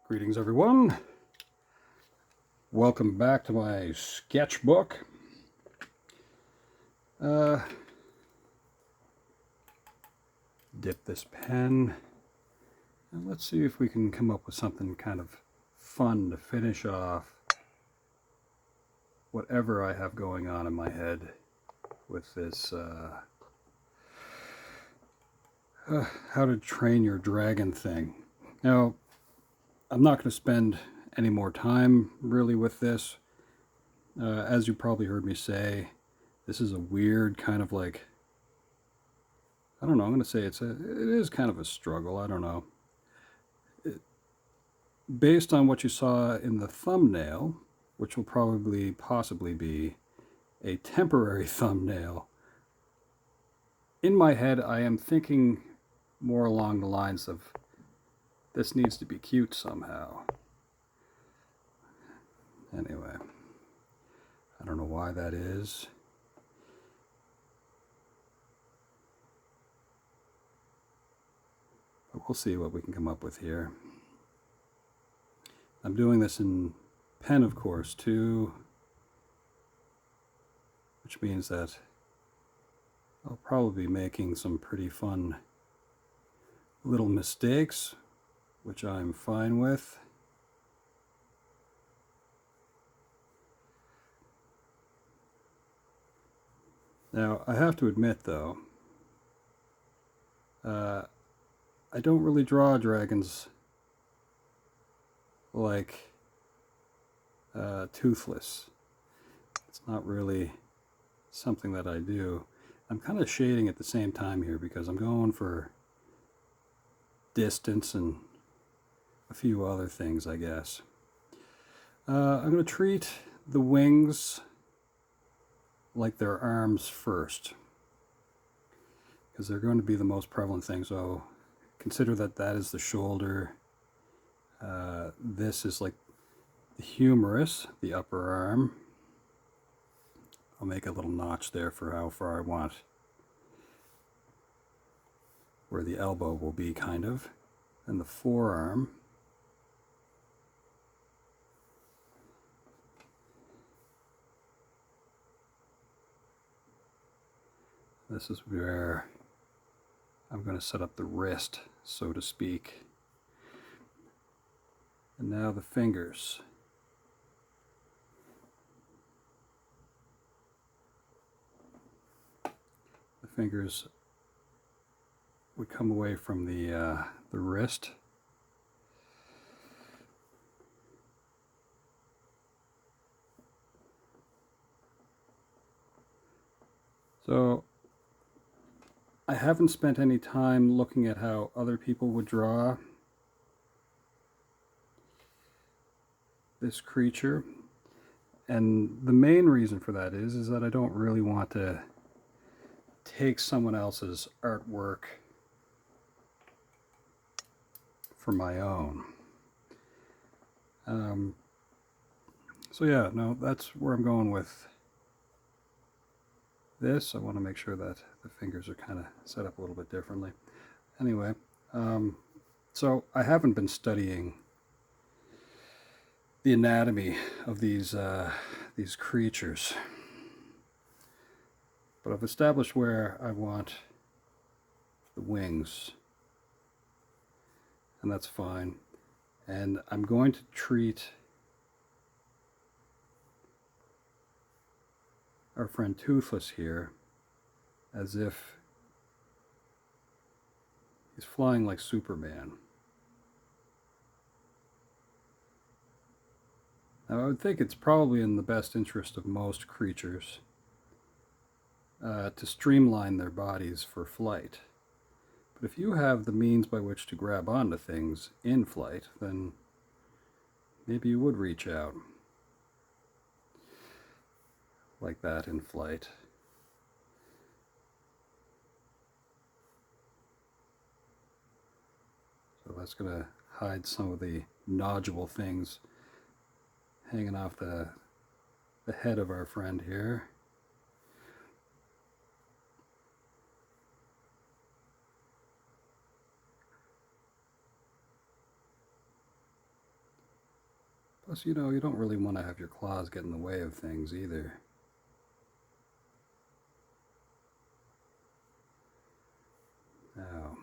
Greetings, everyone. Welcome back to my sketchbook. Dip this pen, and let's see if we can come up with something kind of fun to finish off whatever I have going on in my head with this how to train your dragon thing. Now, I'm not going to spend any more time really with this. As you probably heard me say, this is a weird kind of like, I don't know, I'm going to say it is kind of a struggle. I don't know. Based on what you saw in the thumbnail, which will possibly be a temporary thumbnail, in my head I am thinking more along the lines of this needs to be cute somehow. Anyway, I don't know why that is. But we'll see what we can come up with here. I'm doing this in pen, of course, too, which means that I'll probably be making some pretty fun little mistakes, which I'm fine with. Now, I have to admit, though, I don't really draw dragons like Toothless. It's not really something that I do. I'm kind of shading at the same time here because I'm going for distance and a few other things, I guess. I'm going to treat the wings like their arms first, because they're going to be the most prevalent thing. So consider that is the shoulder. This is like the humerus, the upper arm. I'll make a little notch there for how far I want, where the elbow will be, kind of. And the forearm. This is where I'm going to set up the wrist, so to speak. And now the fingers. The fingers would come away from the wrist. So I haven't spent any time looking at how other people would draw this creature, and the main reason for that is that I don't really want to take someone else's artwork for my own. So yeah, no, that's where I'm going with this. I want to make sure that the fingers are kind of set up a little bit differently. Anyway, so I haven't been studying the anatomy of these creatures, but I've established where I want the wings, and that's fine. And I'm going to treat our friend Toothless here as if he's flying like Superman. Now, I would think it's probably in the best interest of most creatures to streamline their bodies for flight. But if you have the means by which to grab onto things in flight, then maybe you would reach out like that in flight. So that's going to hide some of the nodule things hanging off the head of our friend here. Plus, you know, you don't really want to have your claws get in the way of things either. Now,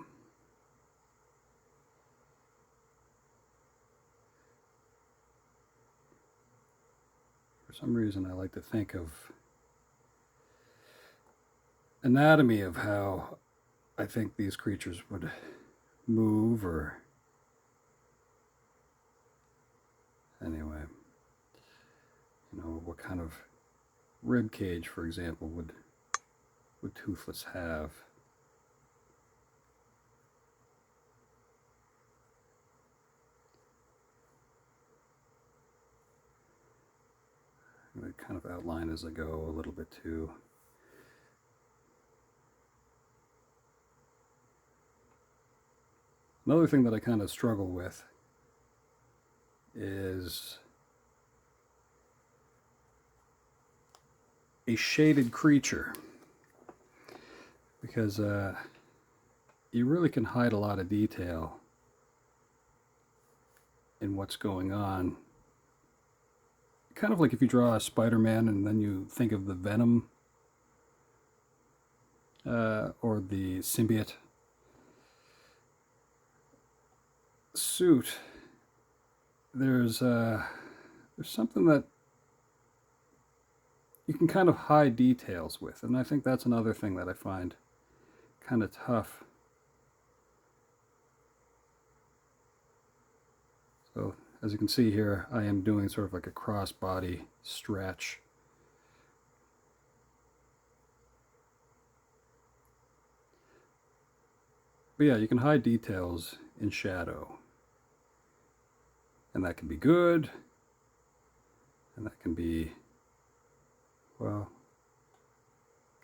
for some reason, I like to think of anatomy of how I think these creatures would move, or anyway, you know, what kind of rib cage, for example, would Toothless have? I'm going to kind of outline as I go a little bit too. Another thing that I kind of struggle with is a shaded creature, because you really can hide a lot of detail in what's going on. Kind of like if you draw a Spider-Man and then you think of the Venom or the symbiote suit. There's something that you can kind of hide details with, and I think that's another thing that I find kind of tough. So as you can see here, I am doing sort of like a cross-body stretch. But yeah, you can hide details in shadow. And that can be good, and that can be, well,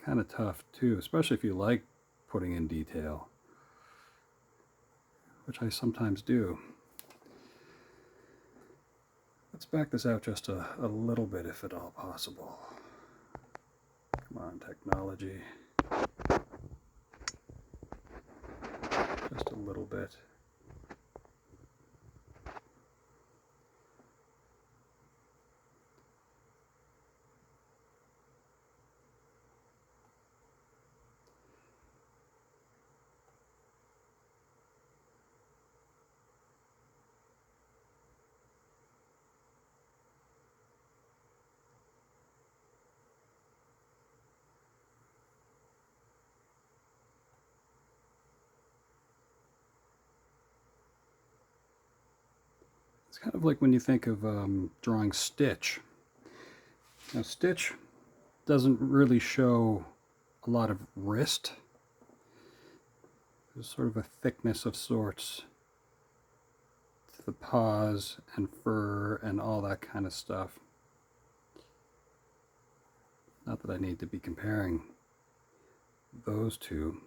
kind of tough too, especially if you like putting in detail, which I sometimes do. Let's back this out just a little bit, if at all possible. Come on, technology. Just a little bit. It's kind of like when you think of drawing Stitch. Now, Stitch doesn't really show a lot of wrist. There's sort of a thickness of sorts to the paws and fur and all that kind of stuff. Not that I need to be comparing those two.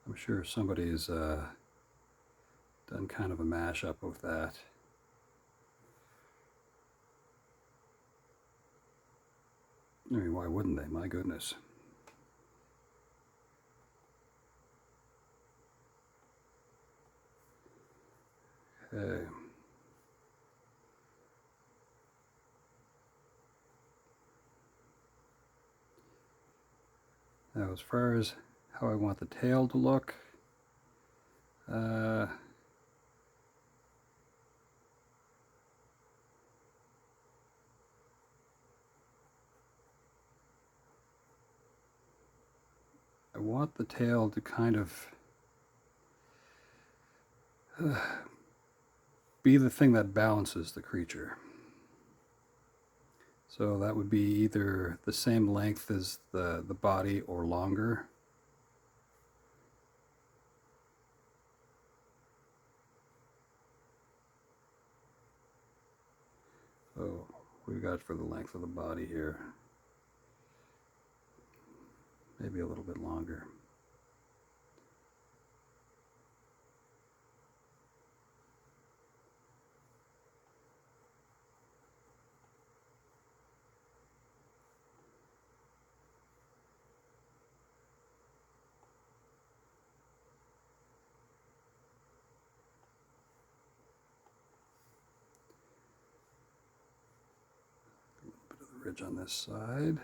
I'm sure somebody's done kind of a mashup of that. I mean, why wouldn't they? My goodness. Okay. Now, as far as how I want the tail to look, I want the tail to kind of be the thing that balances the creature. So that would be either the same length as the body or longer. So we've got for the length of the body here. Maybe a little bit longer. mortgage on this side.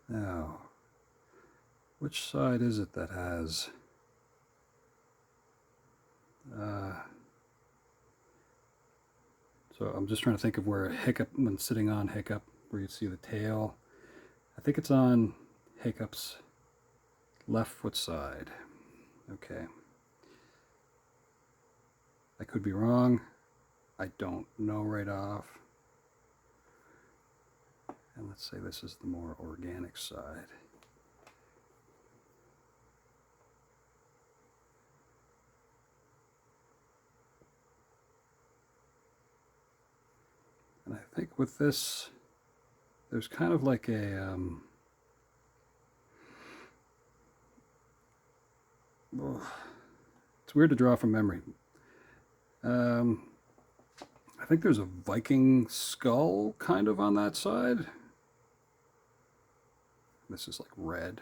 Now, which side is it that has so I'm just trying to think of where Hiccup, when sitting on Hiccup, where you see the tail. I think it's on Hiccup's left foot side. Okay. I could be wrong. I don't know right off. And let's say this is the more organic side. And I think with this, there's kind of like a it's weird to draw from memory. I think there's a Viking skull kind of on that side. This is like red.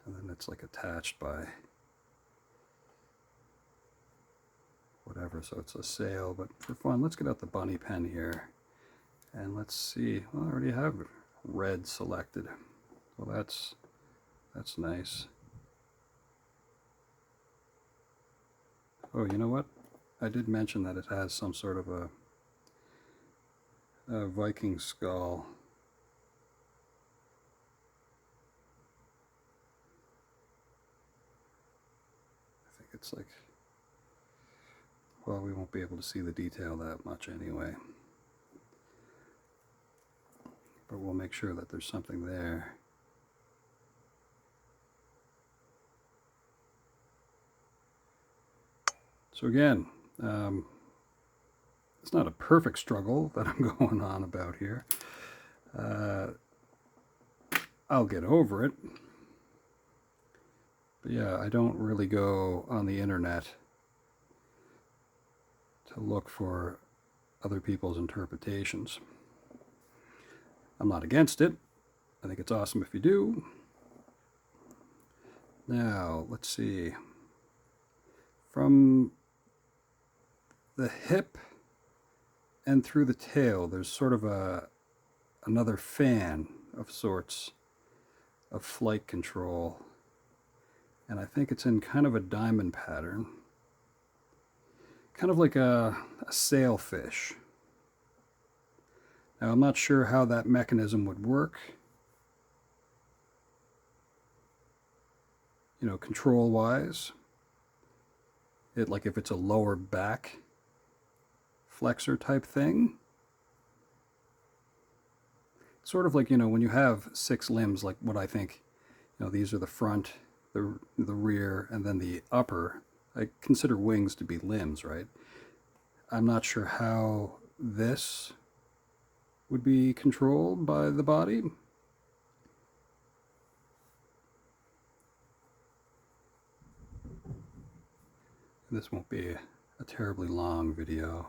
And then it's like attached by whatever, so it's a sail. But for fun, let's get out the bunny pen here. And let's see, well, I already have red selected. Well, that's nice. Oh, you know what? I did mention that it has some sort of a Viking skull. I think it's like, well, we won't be able to see the detail that much anyway. But we'll make sure that there's something there. So again, it's not a perfect struggle that I'm going on about here. I'll get over it. But yeah, I don't really go on the internet to look for other people's interpretations. I'm not against it. I think it's awesome if you do. Now, let's see. From the hip and through the tail, there's sort of another fan of sorts of flight control. And I think it's in kind of a diamond pattern. Kind of like a sailfish. Now, I'm not sure how that mechanism would work, you know, control-wise. Like if it's a lower back flexor type thing. Sort of like, you know, when you have 6 limbs, like what I think, you know, these are the front, the rear, and then the upper. I consider wings to be limbs, right? I'm not sure how this would be controlled by the body. This won't be a terribly long video.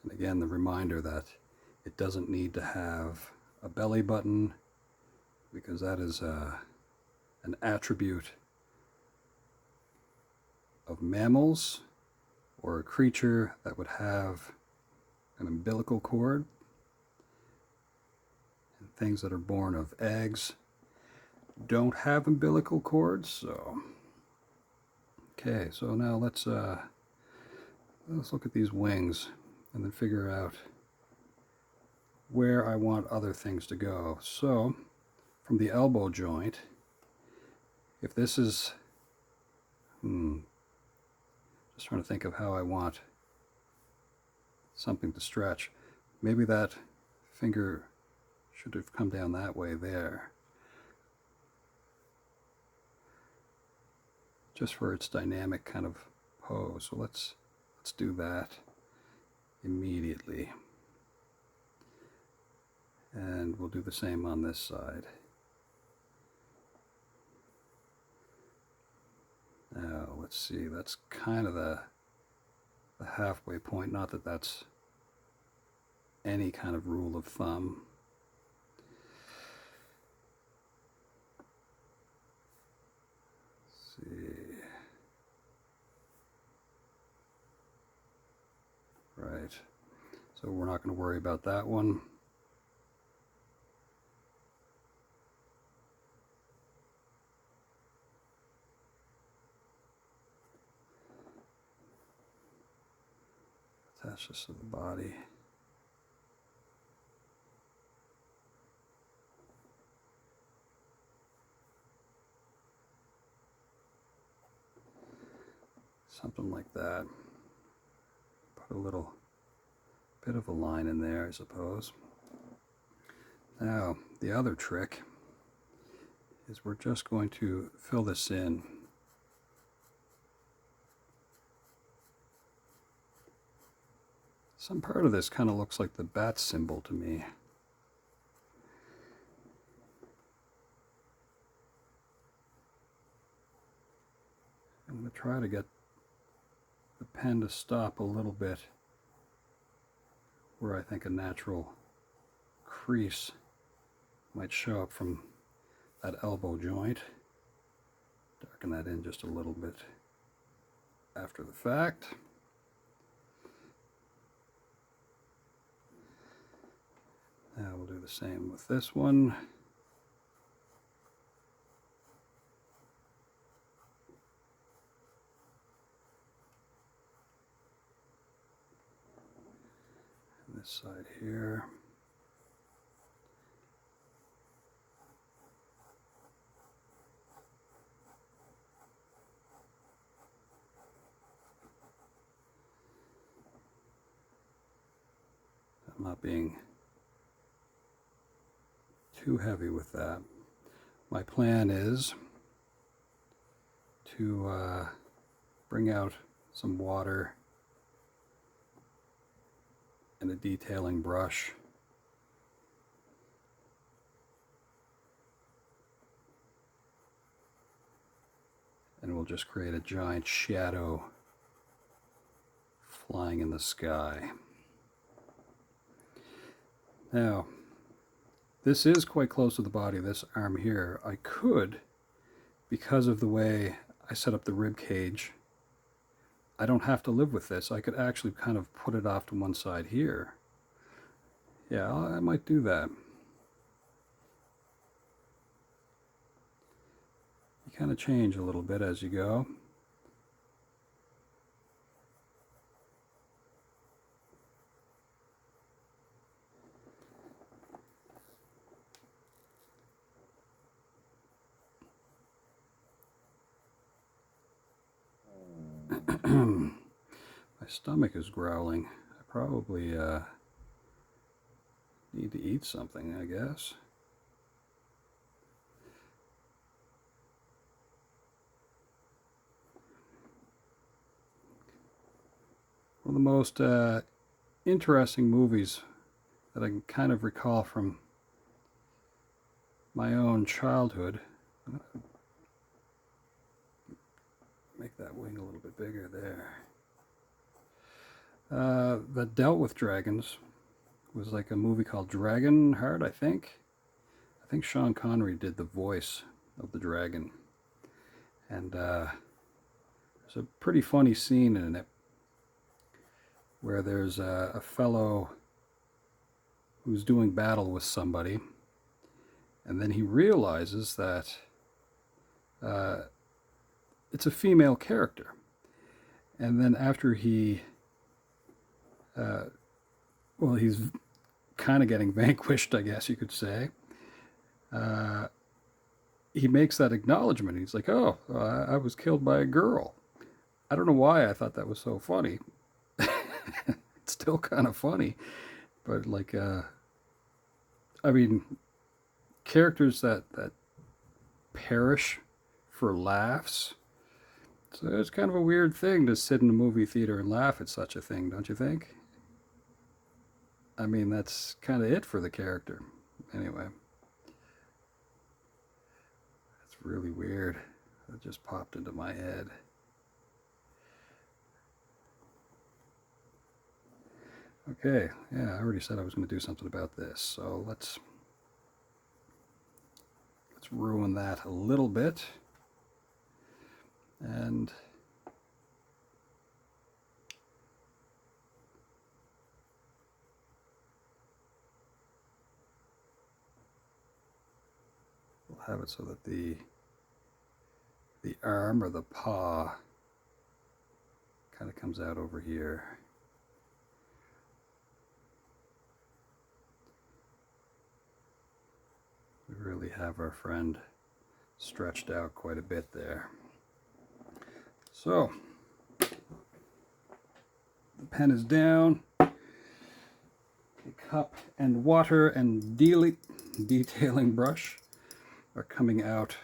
And again, the reminder that it doesn't need to have a belly button, because that is an attribute of mammals or a creature that would have an umbilical cord. And things that are born of eggs don't have umbilical cords. So okay, so now let's look at these wings and then figure out where I want other things to go. So from the elbow joint, if this is just trying to think of how I want something to stretch. Maybe that finger should have come down that way there, just for its dynamic kind of pose. So let's do that immediately. And we'll do the same on this side. Now, let's see, that's kind of the halfway point. Not that that's any kind of rule of thumb. Let's see. Right. So we're not going to worry about that one. Attach this to the body. Something like that. Put a little bit of a line in there, I suppose. Now, the other trick is we're just going to fill this in. Some part of this kind of looks like the bat symbol to me. I'm going to try to get the pen to stop a little bit where I think a natural crease might show up from that elbow joint. Darken that in just a little bit after the fact. Now we'll do the same with this one. And this side here. I'm not being too heavy with that. My plan is to bring out some water and a detailing brush. And we'll just create a giant shadow flying in the sky. Now, this is quite close to the body, this arm here. I could, because of the way I set up the rib cage, I don't have to live with this. I could actually kind of put it off to one side here. Yeah, I might do that. You kind of change a little bit as you go. My stomach is growling. I probably need to eat something, I guess. One of the most interesting movies that I can kind of recall from my own childhood. I'm going to make that wing a little bit bigger there. That dealt with dragons was like a movie called Dragonheart, I think. I think Sean Connery did the voice of the dragon. And there's a pretty funny scene in it where there's a fellow who's doing battle with somebody, and then he realizes that it's a female character. And then after he well, he's kind of getting vanquished, I guess you could say. He makes that acknowledgement. He's like, oh, I was killed by a girl. I don't know why I thought that was so funny. It's still kind of funny. But, like, I mean, characters that perish for laughs. So it's kind of a weird thing to sit in a movie theater and laugh at such a thing, don't you think? I mean, that's kind of it for the character. Anyway, it's really weird. It just popped into my head. Okay, yeah, I already said I was going to do something about this, so let's ruin that a little bit. And we'll have it so that the arm or the paw kind of comes out over here. We really have our friend stretched out quite a bit there. So the pen is down. The cup and water and detailing brush are coming out,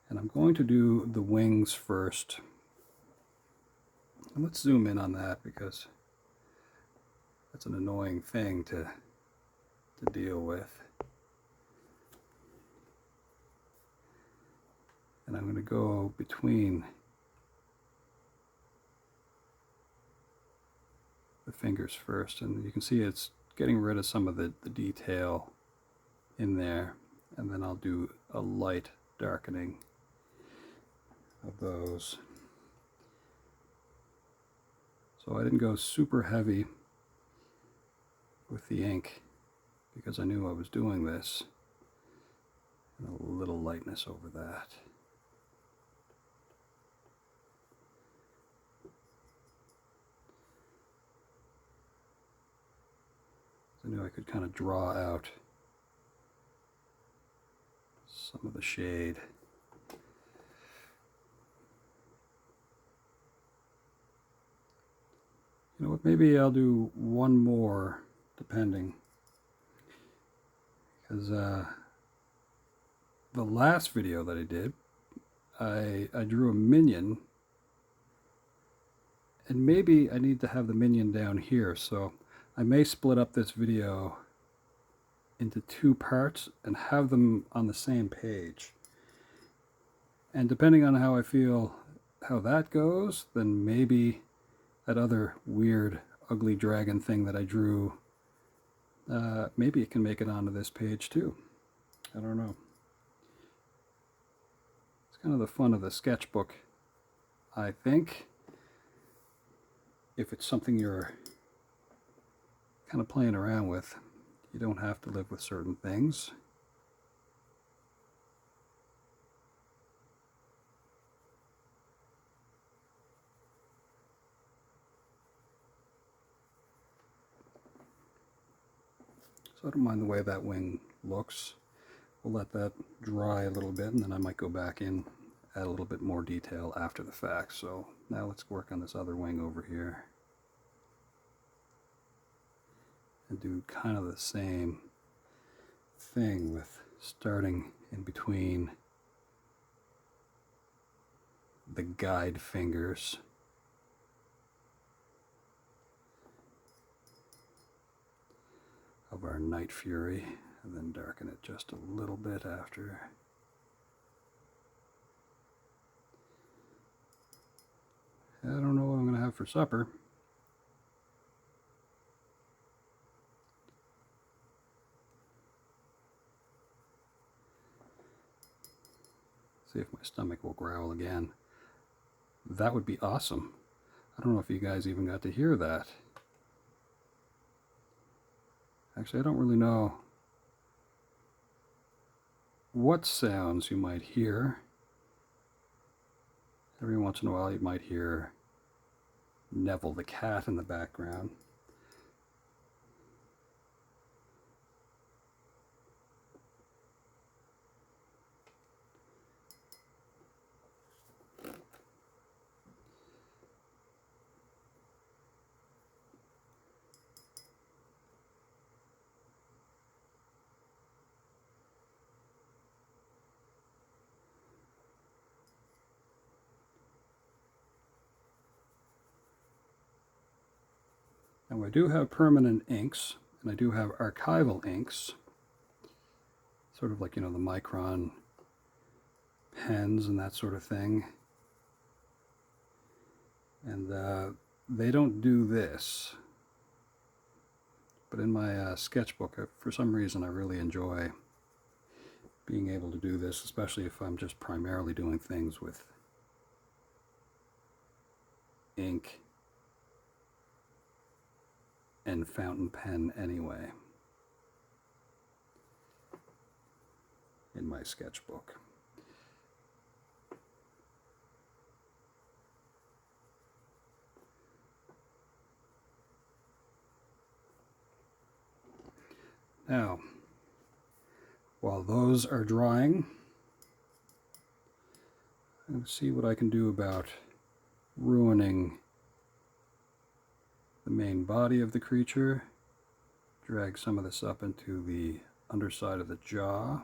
and I'm going to do the wings first. And let's zoom in on that because that's an annoying thing to deal with. And I'm going to go between the fingers first, and you can see it's getting rid of some of the detail in there, and then I'll do a light darkening of those. So I didn't go super heavy with the ink because I knew I was doing this, and a little lightness over that. I knew I could kind of draw out some of the shade. You know what, maybe I'll do one more, depending. Because the last video that I did, I drew a minion, and maybe I need to have the minion down here, so I may split up this video into 2 parts and have them on the same page. And depending on how I feel how that goes, then maybe that other weird ugly dragon thing that I drew, maybe it can make it onto this page too. I don't know. It's kind of the fun of the sketchbook, I think. If it's something you're kind of playing around with, you don't have to live with certain things. So I don't mind the way that wing looks. We'll let that dry a little bit, and then I might go back in, add a little bit more detail after the fact. So now let's work on this other wing over here and do kind of the same thing with starting in between the guide fingers. Of our Night Fury, and then darken it just a little bit after. I don't know what I'm going to have for supper. See if my stomach will growl again. That would be awesome. I don't know if you guys even got to hear that. Actually, I don't really know what sounds you might hear. Every once in a while you might hear Neville the cat in the background. Now I do have permanent inks, and I do have archival inks. sort of like, you know, the micron pens and that sort of thing. And they don't do this. But in my sketchbook, for some reason, I really enjoy being able to do this, especially if I'm just primarily doing things with ink and fountain pen anyway in my sketchbook. Now, while those are drying, I'm going to see what I can do about ruining the main body of the creature. Drag some of this up into the underside of the jaw.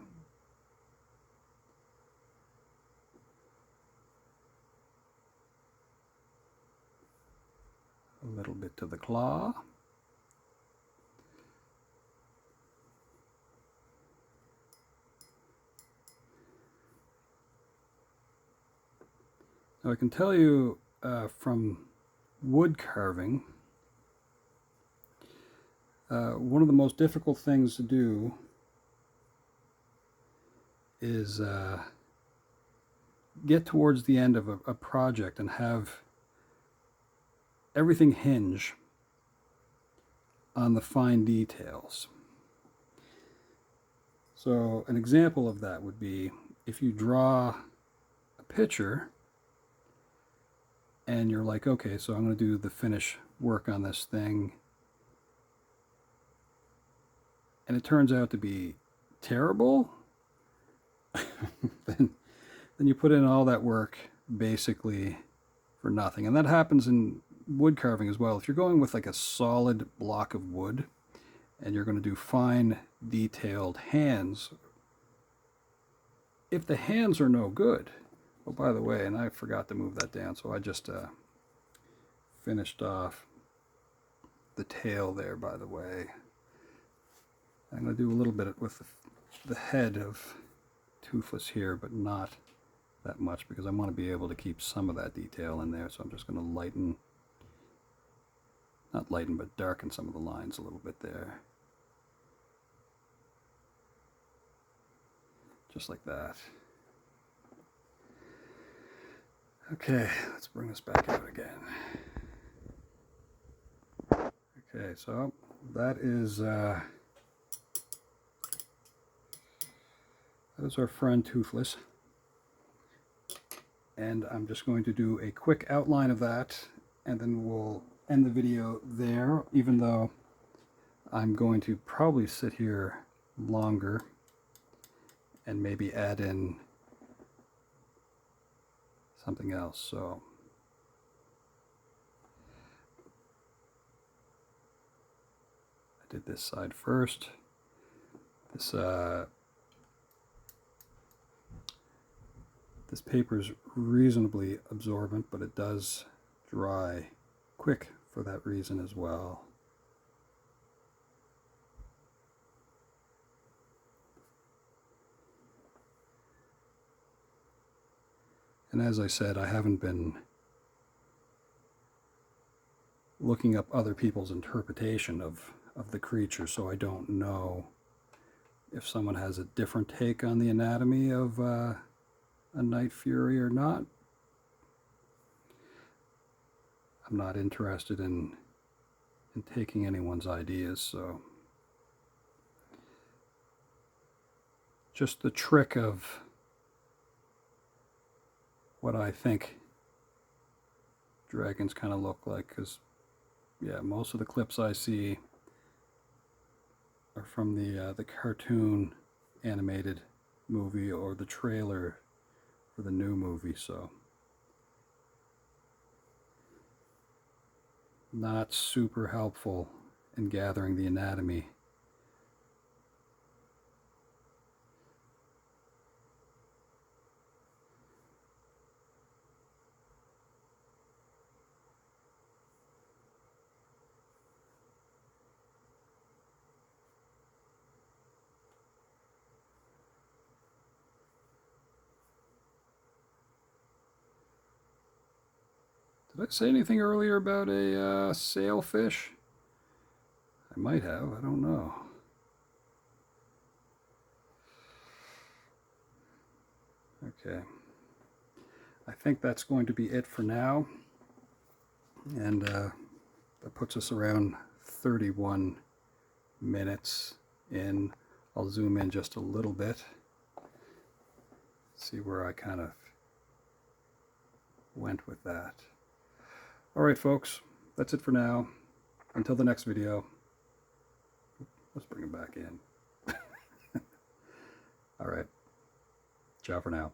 A little bit to the claw. Now I can tell you from wood carving, one of the most difficult things to do is get towards the end of a project and have everything hinge on the fine details. So an example of that would be if you draw a picture and you're like, okay, so I'm going to do the finish work on this thing, and it turns out to be terrible, then you put in all that work basically for nothing. And that happens in wood carving as well. If you're going with like a solid block of wood and you're going to do fine detailed hands, if the hands are no good, oh, by the way, and I forgot to move that down, so I just finished off the tail there, by the way. I'm going to do a little bit with the head of Toothless here, but not that much because I want to be able to keep some of that detail in there, so I'm just going to lighten, not lighten, but darken some of the lines a little bit there. Just like that. Okay, let's bring this back out again. Okay, so that is our friend Toothless. And I'm just going to do a quick outline of that, and then we'll end the video there, even though I'm going to probably sit here longer and maybe add in something else. So I did this side first. This paper is reasonably absorbent, but it does dry quick for that reason as well. And as I said, I haven't been looking up other people's interpretation of the creature, so I don't know if someone has a different take on the anatomy of a night fury or not. I'm not interested in taking anyone's ideas, so just the trick of what I think dragons kind of look like, because yeah, most of the clips I see are from the cartoon animated movie or the trailer for the new movie, so not super helpful in gathering the anatomy. Did I say anything earlier about a sailfish? I might have, I don't know. Okay. I think that's going to be it for now. And that puts us around 31 minutes in. I'll zoom in just a little bit. See where I kind of went with that. All right, folks, that's it for now. Until the next video. Let's bring him back in. All right. Ciao for now.